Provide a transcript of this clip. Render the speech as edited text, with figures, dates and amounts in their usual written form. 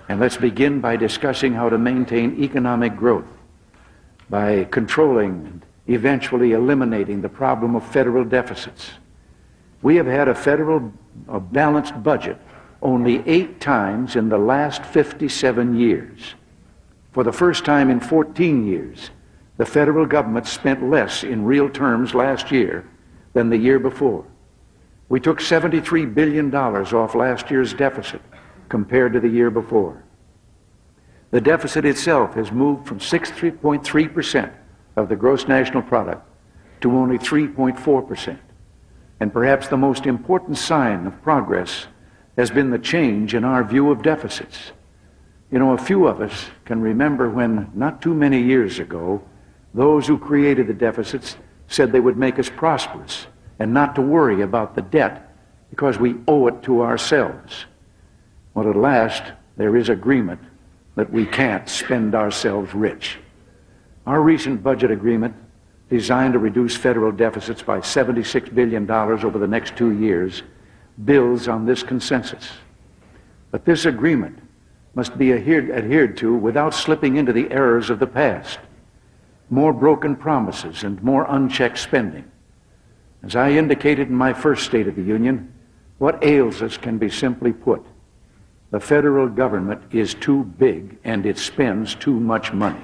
And let's begin by discussing how to maintain economic growth by controlling and eventually eliminating the problem of federal deficits. We have had a balanced budget only 8 times in the last 57 years. For the first time in 14 years, the federal government spent less in real terms last year than the year before. We took $73 billion off last year's deficit compared to the year before. The deficit itself has moved from 6.3% of the gross national product to only 3.4%. And perhaps the most important sign of progress has been the change in our view of deficits. You know, a few of us can remember when, not too many years ago, those who created the deficits said they would make us prosperous and not to worry about the debt because we owe it to ourselves. Well, at last, there is agreement that we can't spend ourselves rich. Our recent budget agreement, designed to reduce federal deficits by $76 billion over the next 2 years, builds on this consensus. But this agreement must be adhered to without slipping into the errors of the past. More broken promises and more unchecked spending. As I indicated in my first State of the Union, what ails us can be simply put. The federal government is too big and it spends too much money.